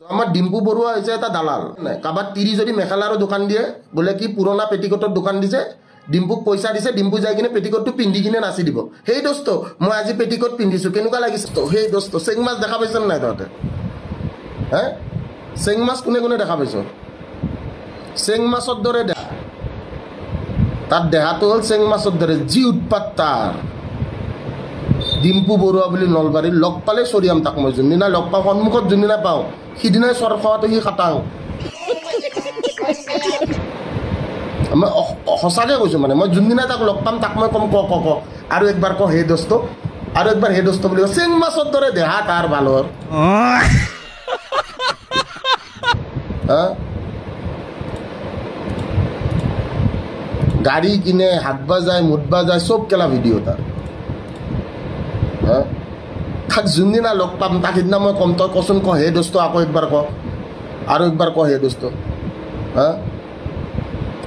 আমার ডিম্পু বড়ুয়া হয়েছে এটা দালাল কাবার তিরি যদি মেখেলার দোকান দিয়ে বলে কি পুরোনা পেটিকোটর দোকান দিছে ডিম্পুক পয়সা দিছে ডিম্পু যাই কিনে পেটিকোটটো পিন্ধি কিনে নাচি দিব সেই দোস্ত মই আজি পেটিকোট পিন্ধিছো কেনেকুৱা লাগিছে তো সেই দোস্ত চেং মাছ দেখা পাইছ নাই তহঁতে হ্যাঁ চেং মাছ কোনে কোনে দেখা পাইছ চেং মাছৰ দৰে তাৰ দেহাটো হল চেং মাছৰ দৰে যি উৎপাত তাৰ ডিম্পু বড়ুয়া বুলি নলবাৰীৰ লগ পালে চৰিয়াম তাক মই যোনদিনা লগ পাওঁ সন্মুখত যোনদিনা পাওঁ সিদিনাই চৰ খোৱাটো সি খাটাং মই সঁচাকৈ কৈছোঁ মানে মই যোনদিনা তাক লগ পাম তাক মই কম ক আৰু একবাৰ ক হে দোস্ত আৰু একবাৰ হে দোস্ত বুলি চেং মাছৰ দৰে দেহা তাৰ ভালৰ গাড়ী কিনে হাতবা যায় মুতবা যায় চব কেলা ভিডিঅ' তাৰ তাক যোনদিনা লগ পাম তাক সিদিনা মই কম তই কচোন ক হে দোস্ত আকৌ একবাৰ ক আৰু একবাৰ ক হে দোস্ত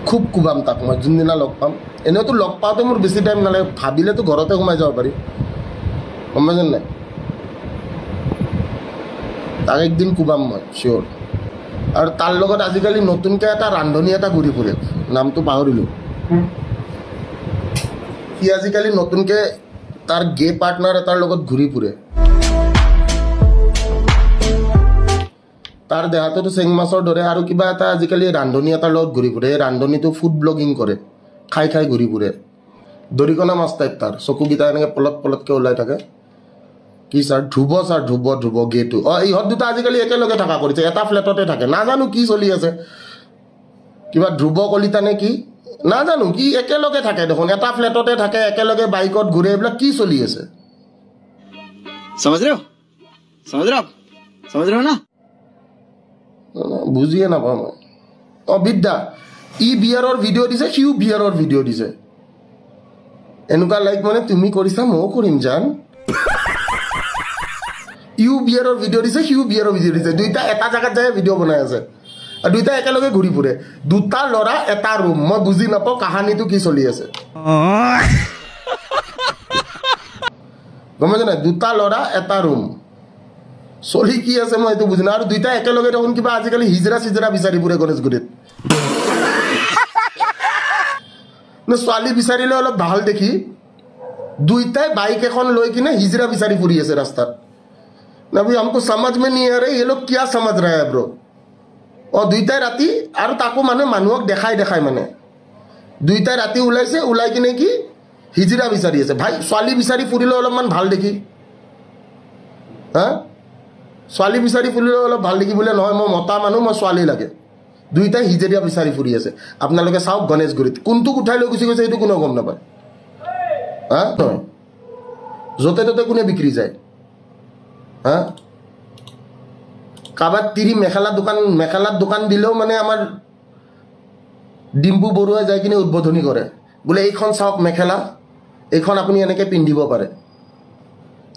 খুব কোবাম তাক মই যোনদিনা লগ পাম এনেওতো লগ পাওঁতে মোৰ বেছি টাইম নালাগে ভাবিলেতো ঘৰতে সোমাই যাব পাৰি গম পাইছেন নাই তাক একদিন কোবাম মই চিয়'ৰ আৰু তাৰ লগত আজিকালি নতুনকৈ এটা ৰান্ধনি এটা ঘূৰি ফুৰে নামটো পাহৰিলোঁ সি আজিকালি নতুনকৈ তাৰ গে পাৰ্টনাৰ এটাৰ লগত ঘূৰি ফুৰে তাৰ দেহাটোতো চেং মাছৰ দৰে আৰু কিবা এটা আজিকালি ৰান্ধনি এটাৰ লগত ঘূৰি ফুৰে এই ৰান্ধনিটো ফুড ব্লগিং কৰে খাই খাই ঘূৰি ফুৰে দৰিকণা মাছ টাইপ তাৰ চকুকেইটা এনেকৈ পলতকৈ ওলাই থাকে কি ছাৰ ধ্ৰুৱ গেটো ইহঁত দুটা আজিকালি একেলগে থকা কৰিছে এটা ফ্লেটতে থাকে নাজানো কি চলি আছে কিবা ধ্ৰুৱ কলিতা নে কি নাজানো কি একেলগে থাকে দেখোন এটা ফ্লেটতে থাকে একেলগে বাইকত ঘূৰে এইবিলাক কি চলি আছে समझ रहे हो ना বুজিয়ে নাপাওঁ মই বিদ্যা ই বিয়াৰৰ ভিডিঅ' দিছে সিও বিয়াৰৰ ভিডিঅ' দিছে এনেকুৱা লাইক মানে তুমি কৰিছা ময়ো কৰিম জান ইউ বিয়াৰৰ ভিডিঅ' দিছে সিও বিয়াৰৰ ভিডিঅ' দিছে দুইটা এটা জেগাত যায় ভিডিঅ' বনাই আছে আৰু দুইটা একেলগে ঘূৰি ফুৰে দুটা ল'ৰা এটা ৰুম মই বুজি নাপাওঁ কাহানীটো কি চলি আছে গম পাইছে নাই দুটা ল'ৰা এটা ৰুম চলি কি আছে মই এইটো বুজি নাই আৰু দুইটা একেলগে দেখোন কিবা আজিকালি হিজৰা চিজৰা বিচাৰি ফুৰে গণেশগুৰিত ছোৱালী বিচাৰিলে অলপ ভাল দেখি দুইটাই বাইক এখন লৈ কিনে হিজৰা বিচাৰি ফুৰি আছে ৰাস্তাত না ভাই हमको समझ में नहीं आ रहा ये लोग क्या समझ रहा है ब्रो দুইটাই ৰাতি আৰু তাকো মানে মানুহক দেখাই মানে দুইটাই ৰাতি ওলাইছে ওলাই কিনে কি হিজৰা বিচাৰি আছে ভাই ছোৱালী বিচাৰি ফুৰিলে অলপমান ভাল দেখি ছোৱালী বিচাৰি ফুৰিলে অলপ ভাল দেখি বোলে নহয় মই মতা মানুহ মই ছোৱালী লাগে দুইটাই হিজৰিয়া বিচাৰি ফুৰি আছে আপোনালোকে চাওক গণেশগুৰিত কোনটো উঠাই লৈ গুচি গৈছে এইটো কোনেও গম নাপায় য'তে ত'তে কোনে বিক্ৰী যায় কাবাৰ তিৰি মেখেলাৰ দোকান দিলেও মানে আমাৰ ডিম্পু বড়ুৱাই যাই কিনে উদ্বোধনী কৰে বোলে এইখন চাওক মেখেলা এইখন আপুনি এনেকৈ পিন্ধিব পাৰে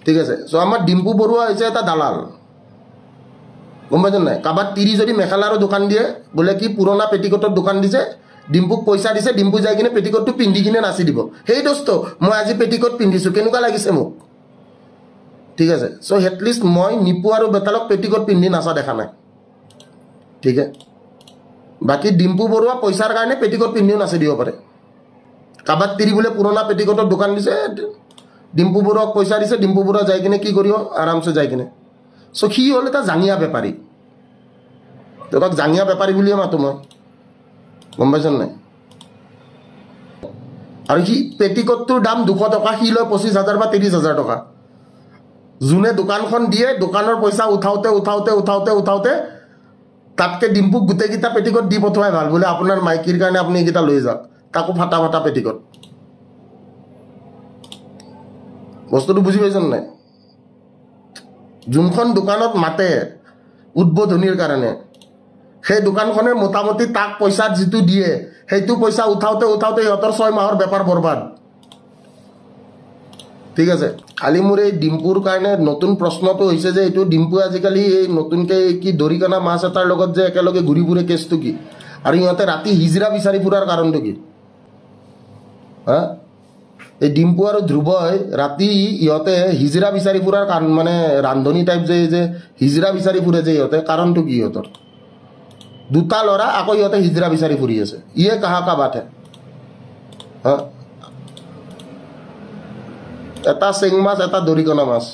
ঠিক আছে চ' আমাৰ ডিম্পু বড়ুৱা হৈছে এটা দালাল গম পাইছেন নাই কাবাৰ তিৰি যদি মেখেলাৰ দোকান দিয়ে বোলে কি পুৰণা পেটিকোটৰ দোকান দিছে ডিম্পুক পইচা দিছে ডিম্পু যাই কিনে পেটিকোটটো পিন্ধি কিনে নাচি দিব সেই দোস্ত মই আজি পেটিকোট পিন্ধিছোঁ কেনেকুৱা লাগিছে মোক ঠিক আছে চ' এটলিষ্ট মই নিপু আৰু বেতালক পেটিকোট পিন্ধি নাচা দেখা নাই ঠিক আছে বাকী ডিম্পু বড়ুৱা পইচাৰ কাৰণে পেটিকোট পিন্ধিও নাচি দিব পাৰে কাবাৰ তিৰি বোলে পুৰণা পেটিকোটৰ দোকান দিছে ডিম্পু বড়ুৱাক পইচা দিছে ডিম্পু বড়ুৱা যাই কিনে কি কৰিব আৰামছে যাই কিনে চ' সি হ'ল এটা জাঙিয়া বেপাৰী তাক জাঙিয়া বেপাৰী বুলিয়ে মাতো মই গম পাইছেন নাই আৰু সি পেটিকোটটোৰ দাম 200 টকা সি লয় 25,000 বা 30,000 টকা যোনে দোকানখন দিয়ে দোকানৰ পইচা উঠাওতে তাতকৈ ডিম্পুক গোটেইকেইটা পেটিকোট দি পঠোৱাই ভাল বোলে আপোনাৰ মাইকীৰ কাৰণে আপুনি এইকেইটা লৈ যাওক তাকো ফাটা পেটিকোট বস্তুটো বুজি পাইছেন নাই যোনখন দোকানত মাতে উদ্বোধনীৰ কাৰণে সেই দোকানখনে মোটামুটি তাক পইচা যিটো দিয়ে সেইটো পইচা উঠাওতে সিহঁতৰ 6 মাহৰ বেপাৰ বৰবাদ ঠিক আছে খালি মোৰ এই ডিম্পুৰ কাৰণে নতুন প্ৰশ্নটো হৈছে যে এইটো ডিম্পু আজিকালি এই নতুনকৈ কি দৰিকণা মাছ এটাৰ লগত যে একেলগে ঘূৰি ফুৰে কেছটো কি আৰু সিহঁতে ৰাতি হিজৰা বিচাৰি ফুৰাৰ কাৰণটো কি এই ডিম্পু আৰু ধ্ৰুৱই ৰাতি ইহঁতে হিজৰা বিচাৰি ফুৰাৰ কাৰণ মানে ৰান্ধনি টাইপ যে হিজৰা বিচাৰি ফুৰে যে ইহঁতে কাৰণটো কি ইহঁতৰ দুটা ল'ৰা আকৌ ইহঁতে হিজৰা বিচাৰি ফুৰি আছে ইয়ে কাহা কা বাত হে এটা চেং মাছ এটা দৰিকণা মাছ